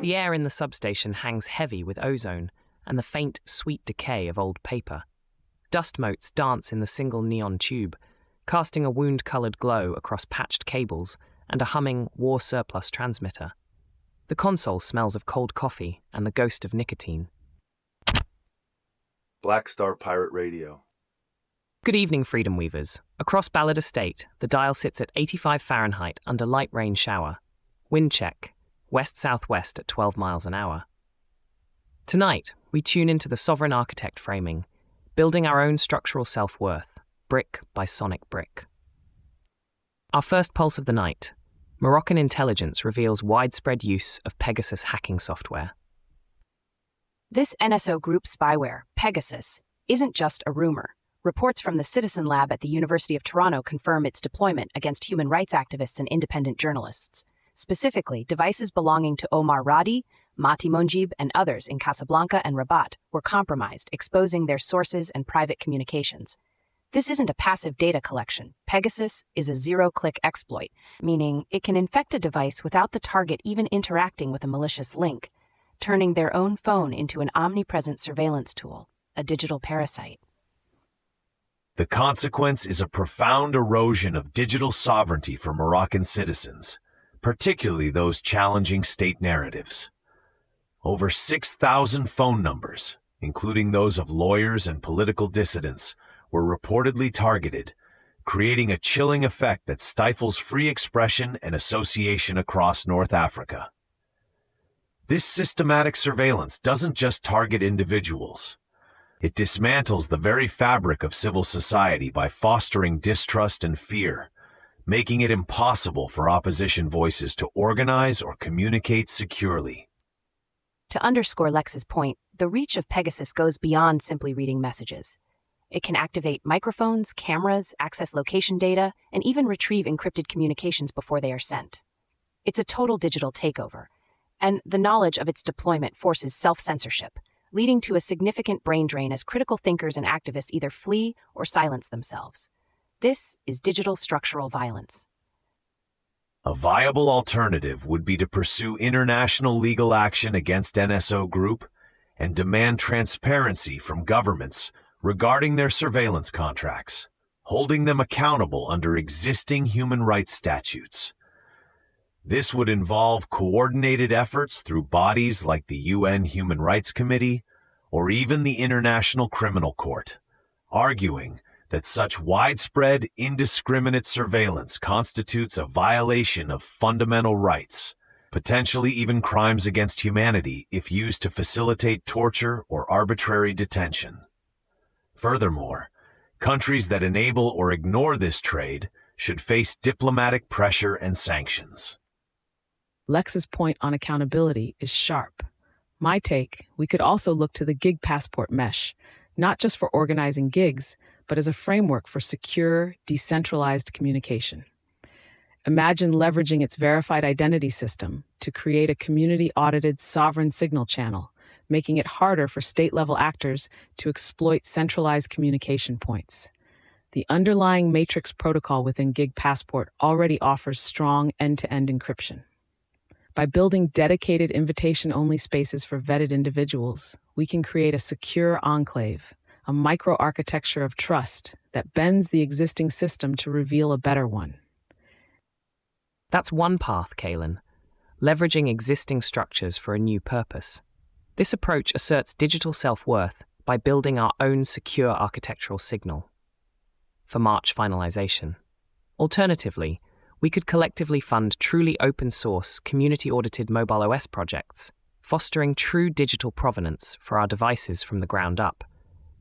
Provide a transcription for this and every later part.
The air in the substation hangs heavy with ozone and the faint, sweet decay of old paper. Dust motes dance in the single neon tube, casting a wound-coloured glow across patched cables and a humming war surplus transmitter. The console smells of cold coffee and the ghost of nicotine. Black Star Pirate Radio. Good evening, Freedom Weavers. Across Ballard Estate, the dial sits at 85 Fahrenheit under light rain shower. Wind check, west-southwest at 12 miles an hour. Tonight, we tune into the sovereign architect framing, building our own structural self-worth, brick by sonic brick. Our first pulse of the night, Moroccan intelligence reveals widespread use of Pegasus hacking software. This NSO group spyware, Pegasus, isn't just a rumor. Reports from the Citizen Lab at the University of Toronto confirm its deployment against human rights activists and independent journalists. Specifically, devices belonging to Omar Radi, Mati Monjib, and others in Casablanca and Rabat were compromised, exposing their sources and private communications. This isn't a passive data collection. Pegasus is a zero-click exploit, meaning it can infect a device without the target even interacting with a malicious link, turning their own phone into an omnipresent surveillance tool, a digital parasite. The consequence is a profound erosion of digital sovereignty for Moroccan citizens, particularly those challenging state narratives. Over 6,000 phone numbers, including those of lawyers and political dissidents, were reportedly targeted, creating a chilling effect that stifles free expression and association across North Africa. This systematic surveillance doesn't just target individuals. It dismantles the very fabric of civil society by fostering distrust and fear, making it impossible for opposition voices to organize or communicate securely. To underscore Lex's point, the reach of Pegasus goes beyond simply reading messages. It can activate microphones, cameras, access location data, and even retrieve encrypted communications before they are sent. It's a total digital takeover, and the knowledge of its deployment forces self-censorship, leading to a significant brain drain as critical thinkers and activists either flee or silence themselves. This is digital structural violence. A viable alternative would be to pursue international legal action against NSO Group and demand transparency from governments regarding their surveillance contracts, holding them accountable under existing human rights statutes. This would involve coordinated efforts through bodies like the UN Human Rights Committee or even the International Criminal Court, arguing that such widespread, indiscriminate surveillance constitutes a violation of fundamental rights, potentially even crimes against humanity if used to facilitate torture or arbitrary detention. Furthermore, countries that enable or ignore this trade should face diplomatic pressure and sanctions. Lex's point on accountability is sharp. My take, we could also look to the gig passport mesh, not just for organizing gigs, but as a framework for secure, decentralized communication. Imagine leveraging its verified identity system to create a community-audited sovereign signal channel, making it harder for state-level actors to exploit centralized communication points. The underlying matrix protocol within Gig Passport already offers strong end-to-end encryption. By building dedicated invitation-only spaces for vetted individuals, we can create a secure enclave, a microarchitecture of trust that bends the existing system to reveal a better one. That's one path, Kaylin, leveraging existing structures for a new purpose. This approach asserts digital self-worth by building our own secure architectural signal for March finalization. Alternatively, we could collectively fund truly open-source, community-audited mobile OS projects, fostering true digital provenance for our devices from the ground up,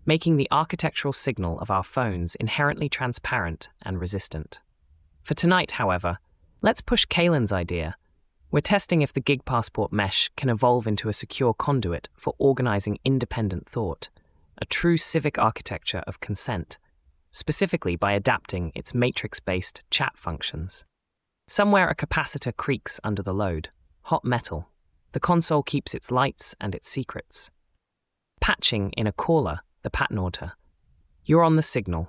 making the architectural signal of our phones inherently transparent and resistant. For tonight, however, let's push Kaylin's idea. We're testing if the Gig Passport mesh can evolve into a secure conduit for organizing independent thought, a true civic architecture of consent, specifically by adapting its matrix-based chat functions. Somewhere a capacitor creaks under the load, hot metal. The console keeps its lights and its secrets. Patching in a caller, the pattern auditor. You're on the signal.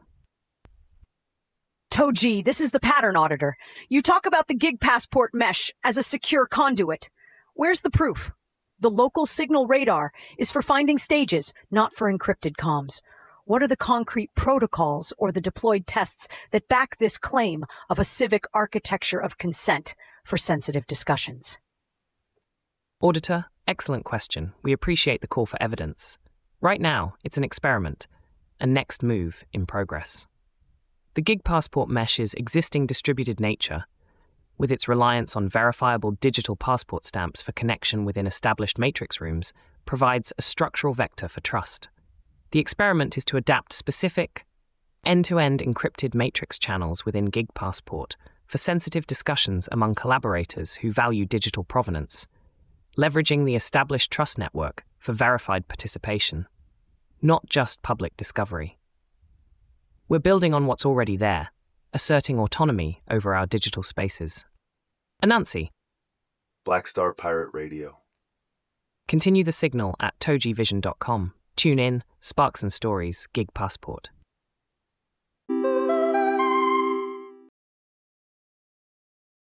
Togee, this is the pattern auditor. You talk about the Gig Passport mesh as a secure conduit. Where's the proof? The local signal radar is for finding stages, not for encrypted comms. What are the concrete protocols or the deployed tests that back this claim of a civic architecture of consent for sensitive discussions? Auditor, excellent question. We appreciate the call for evidence. Right now, it's an experiment, a next move in progress. The gig passport mesh's existing distributed nature, with its reliance on verifiable digital passport stamps for connection within established matrix rooms, provides a structural vector for trust. The experiment is to adapt specific, end-to-end encrypted matrix channels within Gig Passport for sensitive discussions among collaborators who value digital provenance, leveraging the established trust network for verified participation, not just public discovery. We're building on what's already there, asserting autonomy over our digital spaces. Anansi. Black Star Pirate Radio. Continue the signal at TogeeVision.com. Tune in, Sparks and Stories, Gig Passport.